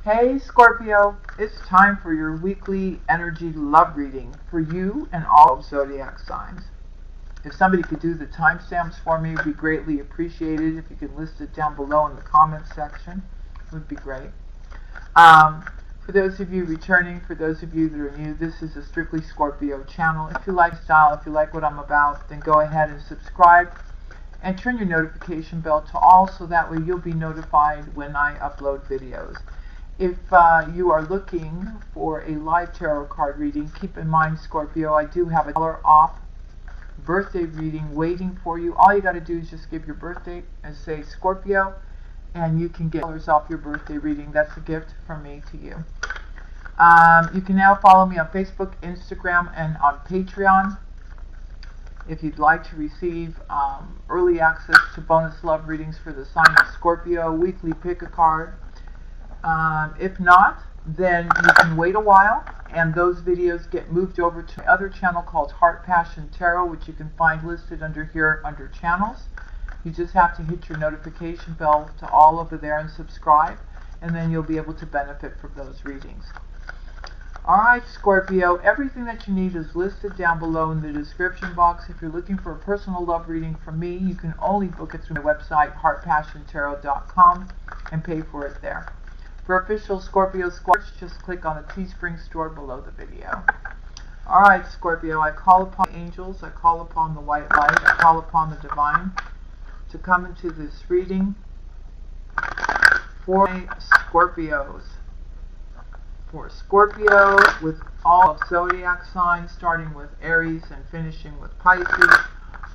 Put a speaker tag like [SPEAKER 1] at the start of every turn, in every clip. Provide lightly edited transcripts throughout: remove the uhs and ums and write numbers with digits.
[SPEAKER 1] Hey Scorpio, it's time for your weekly energy love reading for you and all of zodiac signs. If somebody could do the timestamps for me, it would be greatly appreciated. If you could list it down below in the comments section, it would be great. For those of you returning, for those of you that are new, this is a strictly Scorpio channel. If you like style, if you like what I'm about, then go ahead and subscribe and turn your notification bell to all so that way you'll be notified when I upload videos. If you are looking for a live tarot card reading, keep in mind, Scorpio, I do have a $1 off birthday reading waiting for you. All you got to do is just give your birthday and say Scorpio, and you can get $1 off your birthday reading. That's a gift from me to you. You can now follow me on Facebook, Instagram, and on Patreon. If you'd like to receive early access to bonus love readings for the sign of Scorpio, weekly pick a card. If not, then you can wait a while and those videos get moved over to my other channel called Heart Passion Tarot, which you can find listed under here under channels. You just have to hit your notification bell to all over there and subscribe, and then you'll be able to benefit from those readings. Alright, Scorpio, everything that you need is listed down below in the description box. If you're looking for a personal love reading from me, you can only book it through my website, heartpassiontarot.com, and pay for it there. For official Scorpio squares, just click on the Teespring store below the video. Alright, Scorpio, I call upon the angels, I call upon the white light, I call upon the divine to come into this reading for Scorpios. For Scorpio, with all of zodiac signs, starting with Aries and finishing with Pisces,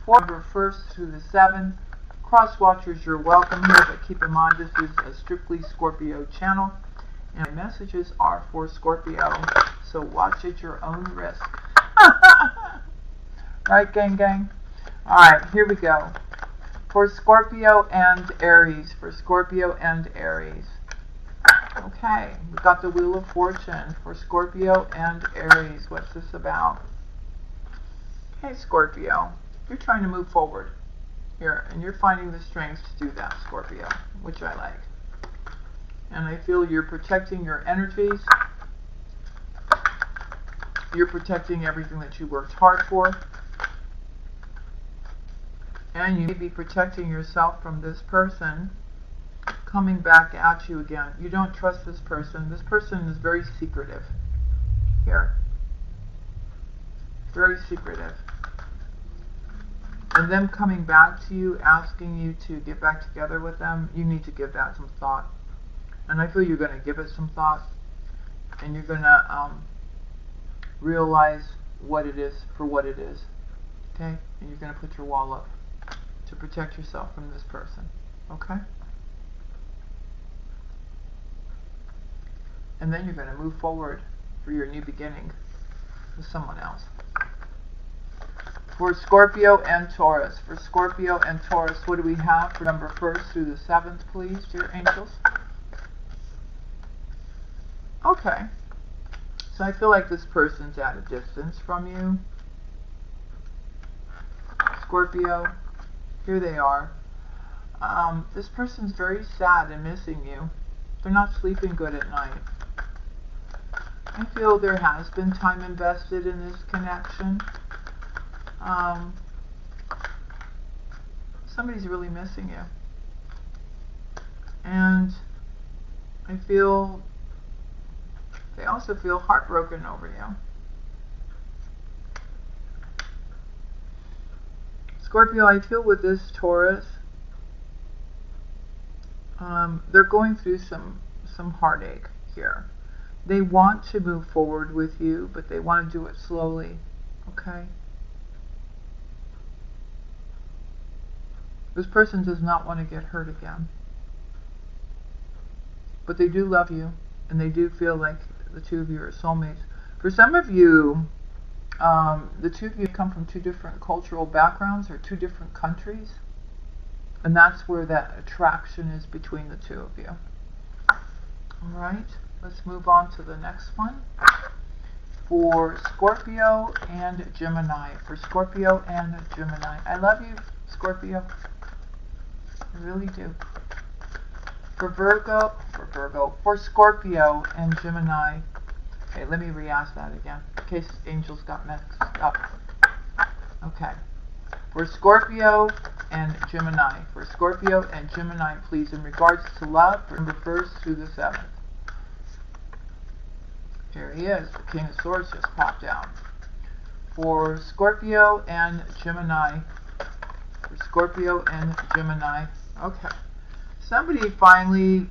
[SPEAKER 1] for November 1st through the 7th. Cross watchers, you're welcome here, but keep in mind this is a strictly Scorpio channel, and my messages are for Scorpio, so watch at your own risk. Right, gang? Alright, here we go. For Scorpio and Aries, for Scorpio and Aries. Okay, we've got the Wheel of Fortune for Scorpio and Aries. What's this about? Okay, Scorpio, you're trying to move forward here, and you're finding the strength to do that, Scorpio, which I like. And I feel you're protecting your energies. You're protecting everything that you worked hard for. And you may be protecting yourself from this person coming back at you again. You don't trust this person. This person is very secretive here. Very secretive. And them coming back to you, asking you to get back together with them, you need to give that some thought. And I feel you're going to give it some thought. And you're going to realize what it is for what it is. Okay? And you're going to put your wall up to protect yourself from this person. Okay? And then you're going to move forward for your new beginning with someone else. For Scorpio and Taurus. For Scorpio and Taurus, what do we have for November 1st through the 7th, please, dear angels? Okay. So I feel like this person's at a distance from you. Scorpio, here they are. This person's very sad and missing you. They're not sleeping good at night. I feel there has been time invested in this connection. Somebody's really missing you. And I feel they also feel heartbroken over you. Scorpio, I feel with this Taurus, they're going through some heartache here. They want to move forward with you, but they want to do it slowly. Okay? This person does not want to get hurt again. But they do love you, and they do feel like the two of you are soulmates. For some of you, the two of you come from two different cultural backgrounds or two different countries. And that's where that attraction is between the two of you. Alright, let's move on to the next one. For Scorpio and Gemini. For Scorpio and Gemini. I love you, Scorpio. I really do. For Scorpio and Gemini. Okay, let me re-ask that again, in case angels got mixed up. Okay. For Scorpio and Gemini. For Scorpio and Gemini, please, in regards to love, from the 1st through the 7th. Here he is. The King of Swords just popped out. For Scorpio and Gemini. For Scorpio and Gemini. Okay. Somebody finally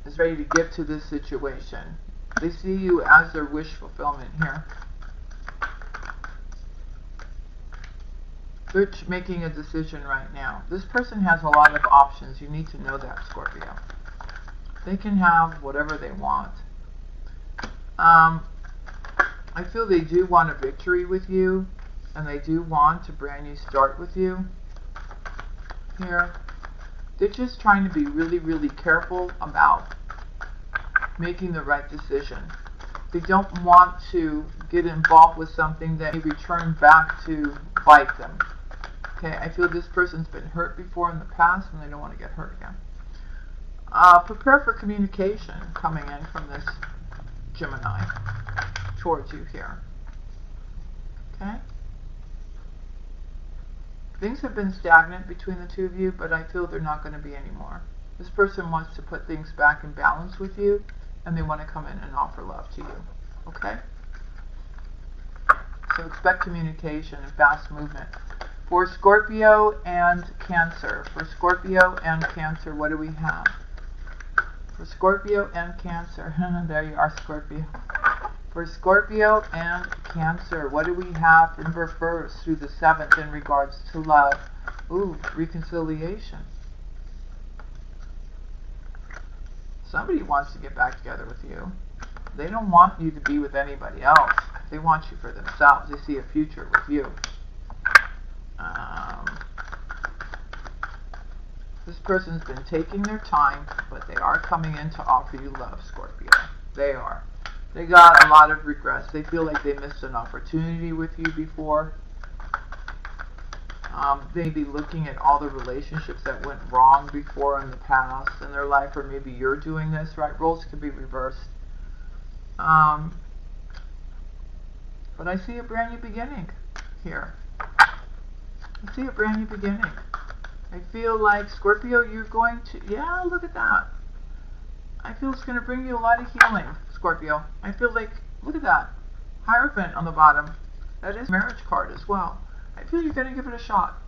[SPEAKER 1] is ready to give to this situation. They see you as their wish fulfillment here. They're making a decision right now. This person has a lot of options. You need to know that, Scorpio. They can have whatever they want. I feel they do want a victory with you, and they do want a brand new start with you here. They're just trying to be really, really careful about making the right decision. They don't want to get involved with something that may return back to bite them. Okay, I feel this person's been hurt before in the past and they don't want to get hurt again. Prepare for communication coming in from this Gemini towards you here. Okay? Things have been stagnant between the two of you, but I feel they're not going to be anymore. This person wants to put things back in balance with you, and they want to come in and offer love to you. Okay? So expect communication and fast movement. For Scorpio and Cancer. For Scorpio and Cancer, what do we have? For Scorpio and Cancer. There you are, Scorpio. For Scorpio and Cancer, what do we have for November 1st through the 7th in regards to love? Ooh, reconciliation. Somebody wants to get back together with you. They don't want you to be with anybody else. They want you for themselves. They see a future with you. This person's been taking their time, but they are coming in to offer you love, Scorpio. They are. They got a lot of regrets. They feel like they missed an opportunity with you before. They may be looking at all the relationships that went wrong before in the past in their life, or maybe you're doing this, right? Roles could be reversed. But I see a brand new beginning here. I see a brand new beginning. I feel like, Scorpio, you're going to, yeah, look at that. I feel it's going to bring you a lot of healing, Scorpio. I feel like, look at that. Hierophant on the bottom. That is a marriage card as well. I feel you're going to give it a shot.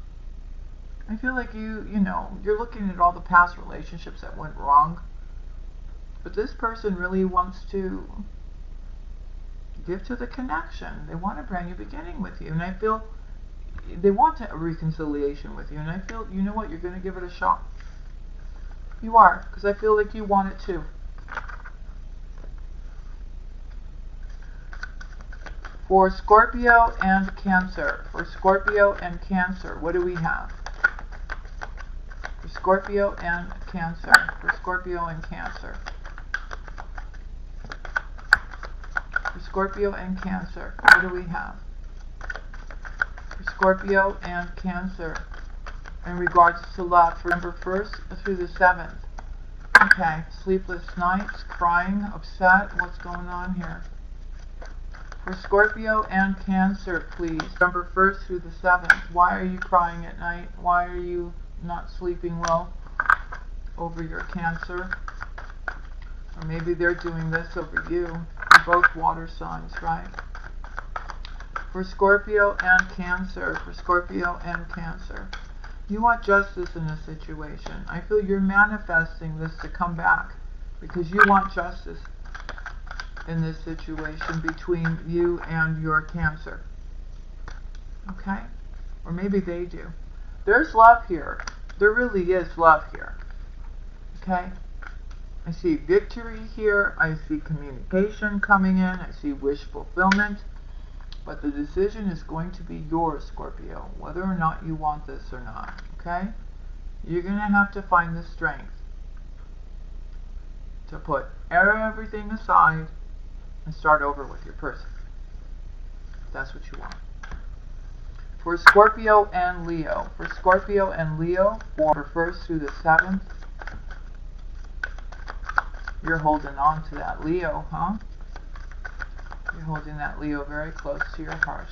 [SPEAKER 1] I feel like you're looking at all the past relationships that went wrong. But this person really wants to give to the connection. They want a brand new beginning with you. And I feel they want a reconciliation with you. And I feel, you know what, you're going to give it a shot. You are, because I feel like you want it too. For Scorpio and Cancer. For Scorpio and Cancer, what do we have? For Scorpio and Cancer. For Scorpio and Cancer. For Scorpio and Cancer, what do we have? For Scorpio and Cancer, in regards to love, for November 1st through the 7th. Okay, sleepless nights, crying, upset, what's going on here? For Scorpio and Cancer, please, November 1st through the 7th. Why are you crying at night? Why are you not sleeping well over your Cancer? Or maybe they're doing this over you. You're both water signs, right? For Scorpio and Cancer, for Scorpio and Cancer. You want justice in this situation. I feel you're manifesting this to come back because you want justice in this situation between you and your Cancer. Okay? Or maybe they do. There's love here. There really is love here. Okay? I see victory here. I see communication coming in. I see wish fulfillment. But the decision is going to be yours, Scorpio, whether or not you want this or not. Okay? You're going to have to find the strength to put everything aside and start over with your person. That's what you want. For Scorpio and Leo. For Scorpio and Leo, for 1st through the 7th. You're holding on to that Leo, huh? You're holding that Leo very close to your heart.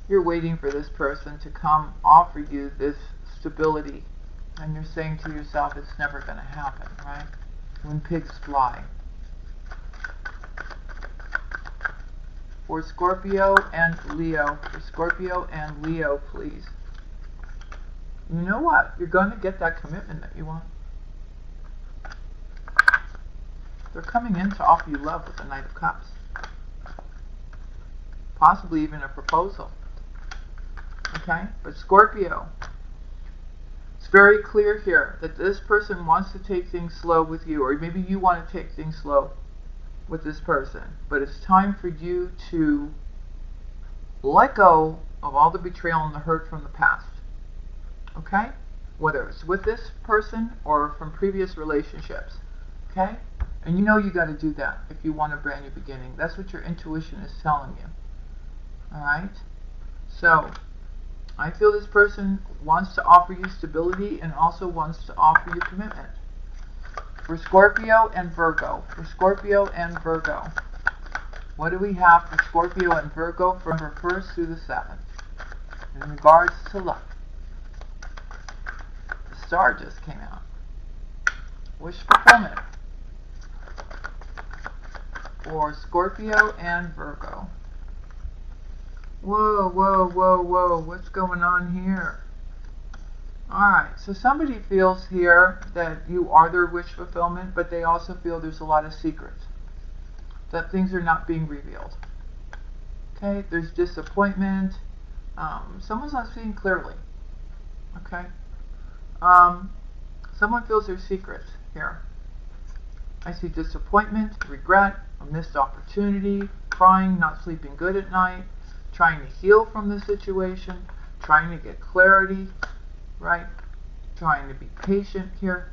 [SPEAKER 1] You're waiting for this person to come offer you this stability. And you're saying to yourself, it's never going to happen, right? When pigs fly. For Scorpio and Leo. For Scorpio and Leo, please. You know what? You're going to get that commitment that you want. They're coming in to offer you love with the Knight of Cups. Possibly even a proposal. Okay? But Scorpio, it's very clear here that this person wants to take things slow with you, or maybe you want to take things slow with this person. But it's time for you to let go of all the betrayal and the hurt from the past. Okay? Whether it's with this person or from previous relationships. Okay? And you know you got to do that if you want a brand new beginning. That's what your intuition is telling you. Alright? So, I feel this person wants to offer you stability and also wants to offer you commitment. For Scorpio and Virgo. For Scorpio and Virgo. What do we have for Scorpio and Virgo from November 1st through the 7th? In regards to love. The star just came out. Wish fulfillment. For Scorpio and Virgo. Whoa, whoa, whoa, whoa. What's going on here? Alright, so somebody feels here that you are their wish fulfillment, but they also feel there's a lot of secrets. That things are not being revealed. Okay, there's disappointment. Someone's not seeing clearly. Okay? Someone feels there's secrets here. I see disappointment, regret, a missed opportunity, crying, not sleeping good at night, trying to heal from the situation, trying to get clarity, right? Trying to be patient here.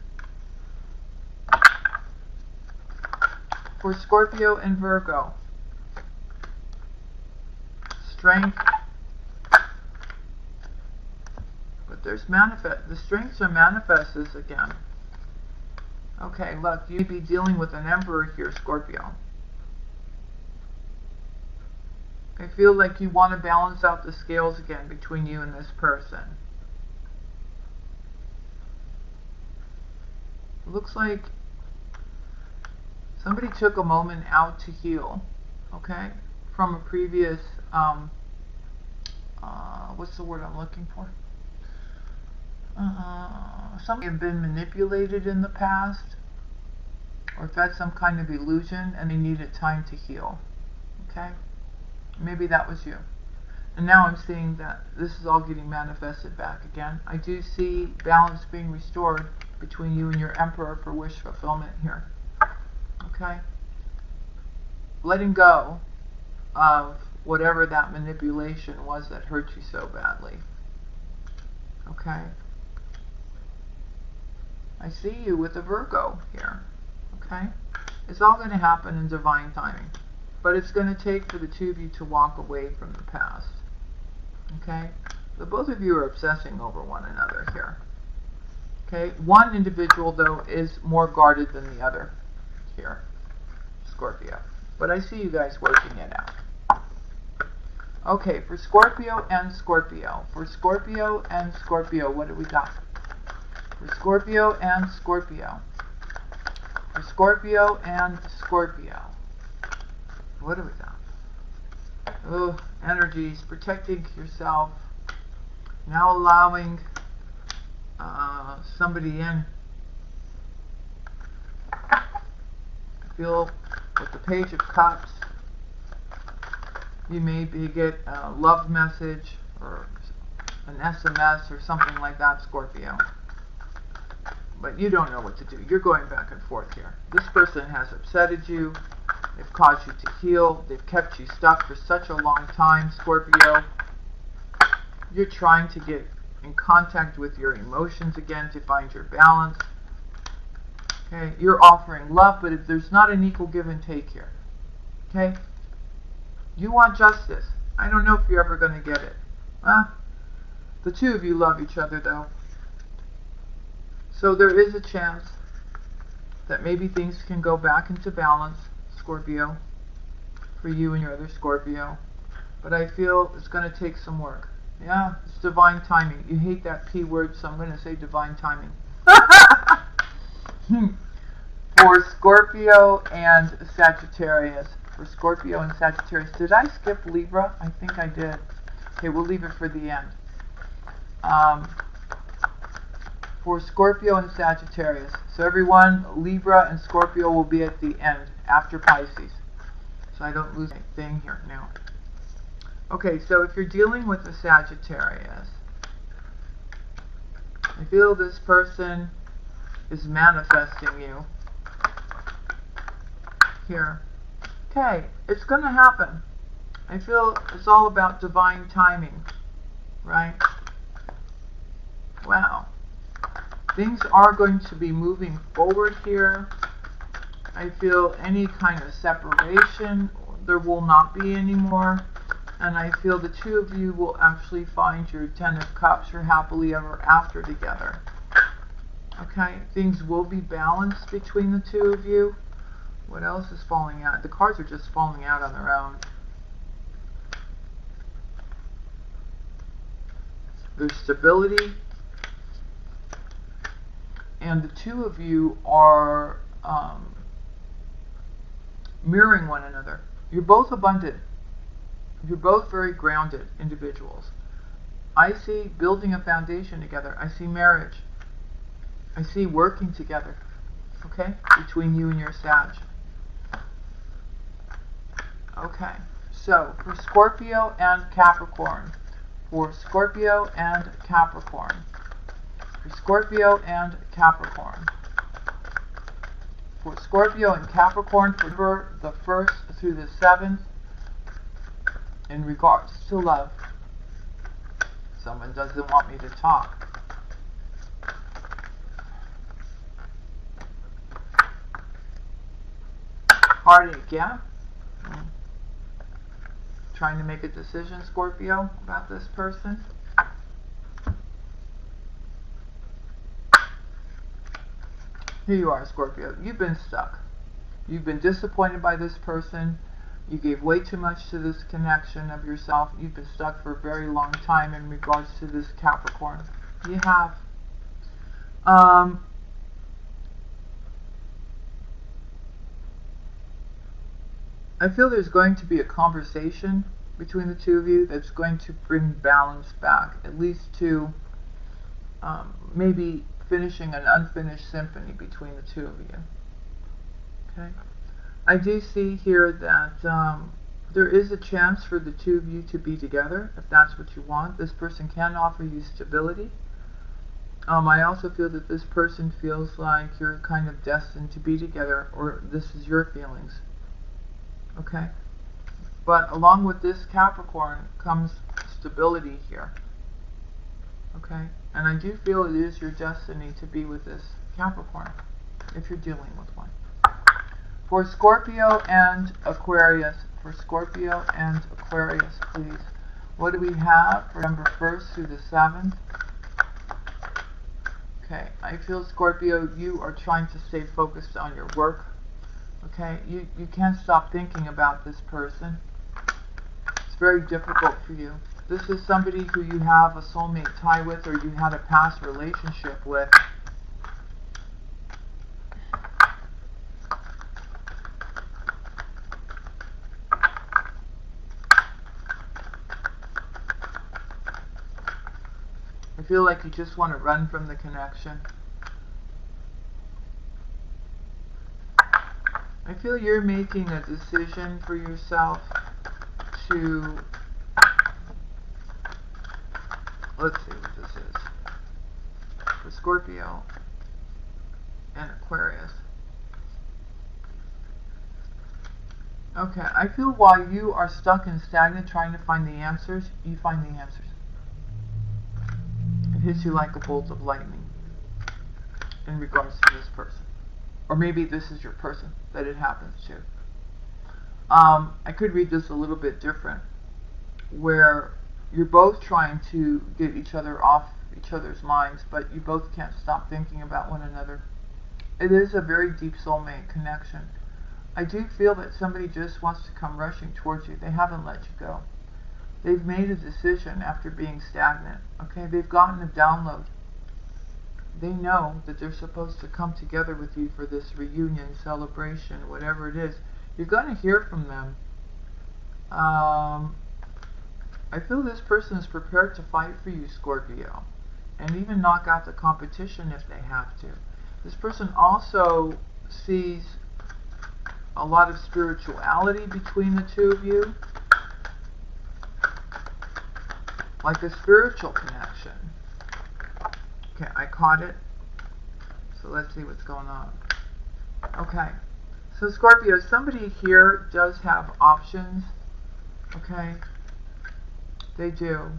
[SPEAKER 1] For Scorpio and Virgo, strength, but there's the strengths are manifested again. Okay, look, you may be dealing with an Emperor here, Scorpio. I feel like you want to balance out the scales again between you and this person. It looks like somebody took a moment out to heal, okay, from a previous, what's the word I'm looking for? Somebody had been manipulated in the past, or if that's some kind of illusion and they needed time to heal, okay? Maybe that was you. And now I'm seeing that this is all getting manifested back again. I do see balance being restored between you and your Emperor for wish fulfillment here. Okay? Letting go of whatever that manipulation was that hurt you so badly. Okay? I see you with a Virgo here. Okay? It's all going to happen in divine timing. But it's going to take for the two of you to walk away from the past. Okay? So both of you are obsessing over one another here. Okay? One individual, though, is more guarded than the other here. Scorpio. But I see you guys working it out. Okay, for Scorpio and Scorpio. For Scorpio and Scorpio, what do we got? For Scorpio and Scorpio. For Scorpio and Scorpio. What do we got? Oh, energies, protecting yourself. Now allowing somebody in. I feel with the Page of Cups, you maybe get a love message or an SMS or something like that, Scorpio. But you don't know what to do. You're going back and forth here. This person has upsetted you. They've caused you to heal. They've kept you stuck for such a long time, Scorpio. You're trying to get in contact with your emotions again to find your balance. Okay, you're offering love, but there's not an equal give and take here. Okay? You want justice. I don't know if you're ever going to get it. The two of you love each other, though. So there is a chance that maybe things can go back into balance, Scorpio, for you and your other Scorpio. But I feel it's going to take some work. Yeah, it's divine timing. You hate that P word, so I'm going to say divine timing. For Scorpio and Sagittarius. For Scorpio and Sagittarius. Did I skip Libra? I think I did. Okay, we'll leave it for the end. For Scorpio and Sagittarius. So everyone, Libra and Scorpio will be at the end, after Pisces. So I don't lose anything here now. Okay, so if you're dealing with a Sagittarius, I feel this person is manifesting you here. Okay, it's going to happen. I feel it's all about divine timing, right? Wow. Things are going to be moving forward here. I feel any kind of separation, there will not be anymore. And I feel the two of you will actually find your Ten of Cups, your happily ever after together. Okay, things will be balanced between the two of you. What else is falling out? The cards are just falling out on their own. There's stability. And the two of you are mirroring one another. You're both abundant. You're both very grounded individuals. I see building a foundation together. I see marriage. I see working together. Okay? Between you and your Sag. Okay. So, for Scorpio and Capricorn. For Scorpio and Capricorn. For Scorpio and Capricorn. For Scorpio and Capricorn, for the 1st through the 7th, in regards to love. Someone doesn't want me to talk. Heartache, yeah? Trying to make a decision, Scorpio, about this person. Here you are, Scorpio. You've been stuck. You've been disappointed by this person. You gave way too much to this connection of yourself. You've been stuck for a very long time in regards to this Capricorn. You have. I feel there's going to be a conversation between the two of you that's going to bring balance back, at least to maybe finishing an unfinished symphony between the two of you. Okay? I do see here that there is a chance for the two of you to be together, if that's what you want. This person can offer you stability. I also feel that this person feels like you're kind of destined to be together, or this is your feelings. Okay? But along with this Capricorn comes stability here. Okay? And I do feel it is your destiny to be with this Capricorn, if you're dealing with one. For Scorpio and Aquarius. For Scorpio and Aquarius, please. What do we have for November 1st through the 7th? Okay, I feel, Scorpio, you are trying to stay focused on your work. Okay, you can't stop thinking about this person. It's very difficult for you. This is somebody who you have a soulmate tie with, or you had a past relationship with. I feel like you just want to run from the connection. I feel you're making a decision for yourself to, let's see what this is, for Scorpio and Aquarius. Okay, I feel while you are stuck and stagnant trying to find the answers, you find the answers. It hits you like a bolt of lightning in regards to this person. Or maybe this is your person that it happens to. I could read this a little bit different, where you're both trying to get each other off each other's minds, but you both can't stop thinking about one another. It is a very deep soulmate connection. I do feel that somebody just wants to come rushing towards you. They haven't let you go. They've made a decision after being stagnant. Okay, they've gotten a download. They know that they're supposed to come together with you for this reunion, celebration, whatever it is. You're going to hear from them. I feel this person is prepared to fight for you, Scorpio, and even knock out the competition if they have to. This person also sees a lot of spirituality between the two of you, like a spiritual connection. Okay, I caught it. So let's see what's going on. Okay, so Scorpio, somebody here does have options. Okay, they do.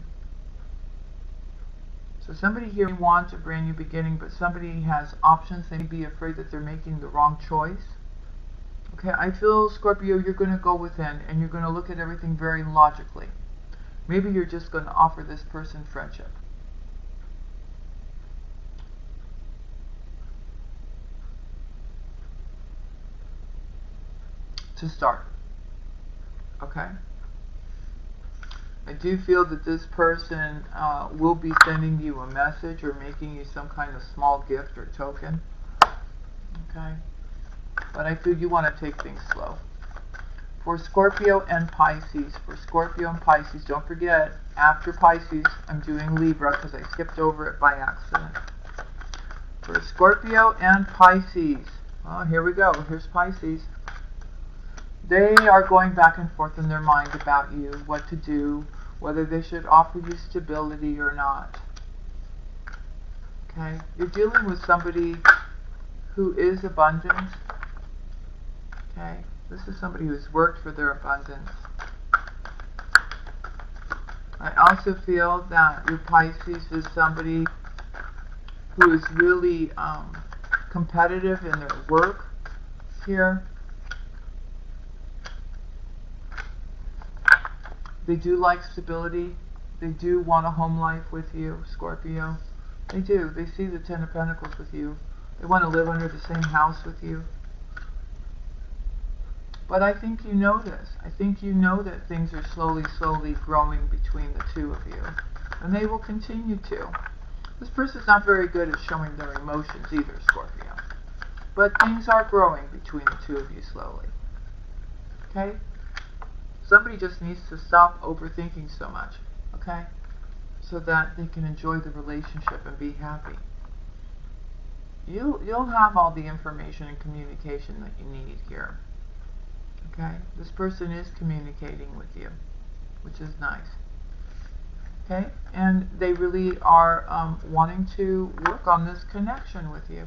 [SPEAKER 1] So somebody here wants a brand new beginning, but somebody has options. They may be afraid that they're making the wrong choice. Okay, I feel, Scorpio, you're going to go within and you're going to look at everything very logically. Maybe you're just going to offer this person friendship. To start. Okay? I do feel that this person will be sending you a message or making you some kind of small gift or token. Okay? But I feel you want to take things slow. For Scorpio and Pisces, don't forget, after Pisces, I'm doing Libra because I skipped over it by accident. For Scorpio and Pisces, oh, here we go. Here's Pisces. They are going back and forth in their mind about you, what to do, whether they should offer you stability or not. Okay? You're dealing with somebody who is abundant. Okay? This is somebody who's worked for their abundance. I also feel that your Pisces is somebody who is really competitive in their work here. They do like stability. They do want a home life with you, Scorpio. They do. They see the Ten of Pentacles with you. They want to live under the same house with you. But I think you know this. I think you know that things are slowly growing between the two of you. And they will continue to. This person's not very good at showing their emotions either, Scorpio. But things are growing between the two of you slowly. Okay? Somebody just needs to stop overthinking so much. Okay? So that they can enjoy the relationship and be happy. You'll have all the information and communication that you need here. Okay? This person is communicating with you, which is nice. Okay? And they really are wanting to work on this connection with you.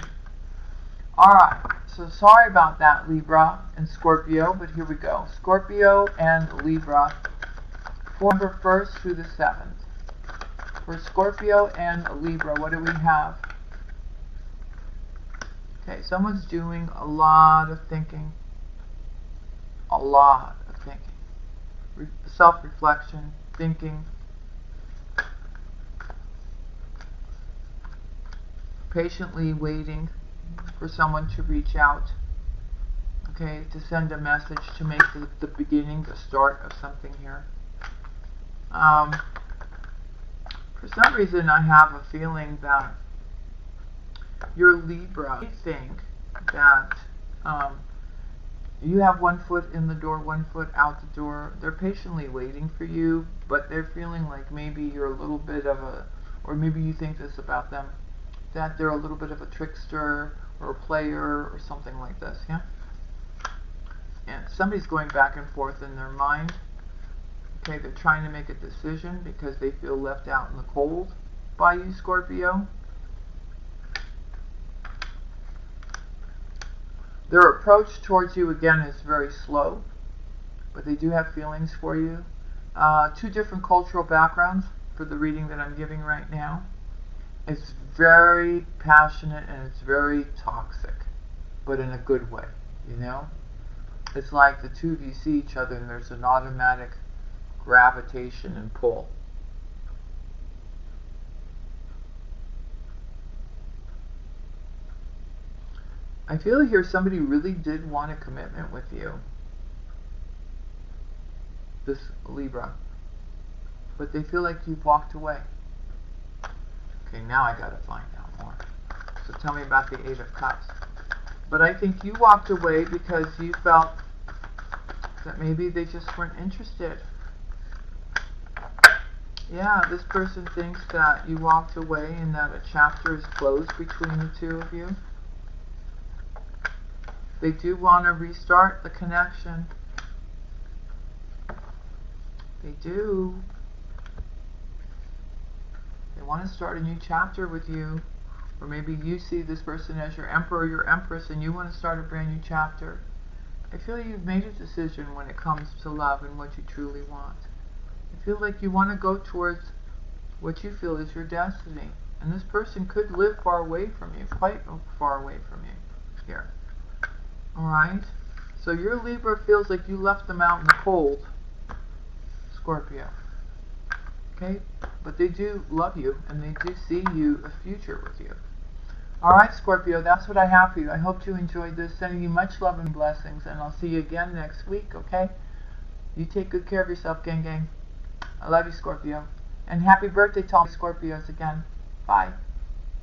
[SPEAKER 1] Alright, so sorry about that, Libra and Scorpio, but here we go. Scorpio and Libra, November 1st through the 7th. For Scorpio and Libra, what do we have? Okay, someone's doing a lot of thinking. A lot of thinking. Self-reflection, thinking. Patiently waiting for someone to reach out. Okay, to send a message to make the beginning, the start of something here. For some reason, I have a feeling that you're Libra. I think that you have one foot in the door, one foot out the door. They're patiently waiting for you, but they're feeling like maybe you're a little bit of a, or maybe you think this about them, that they're a little bit of a trickster or a player or something like this, yeah? And somebody's going back and forth in their mind. Okay, they're trying to make a decision because they feel left out in the cold by you, Scorpio. Their approach towards you, again, is very slow, but they do have feelings for you. Two different cultural backgrounds for the reading that I'm giving right now. It's very passionate and it's very toxic, but in a good way, you know? It's like the two of you see each other and there's an automatic gravitation and pull. I feel here somebody really did want a commitment with you, this Libra, but they feel like you've walked away. Okay, now I gotta find out more. So tell me about the Eight of Cups. But I think you walked away because you felt that maybe they just weren't interested. Yeah, this person thinks that you walked away and that a chapter is closed between the two of you. They do want to restart the connection. They do. They want to start a new chapter with you. Or maybe you see this person as your emperor or your empress and you want to start a brand new chapter. I feel you've made a decision when it comes to love and what you truly want. I feel like you want to go towards what you feel is your destiny. And this person could live far away from you, quite far away from you here. Alright? So your Libra feels like you left them out in the cold, Scorpio. Okay? But they do love you and they do see you a future with you. Alright, Scorpio, that's what I have for you. I hope you enjoyed this. Sending you much love and blessings, and I'll see you again next week, okay? You take good care of yourself, gang. I love you, Scorpio. And happy birthday to all Scorpios again. Bye.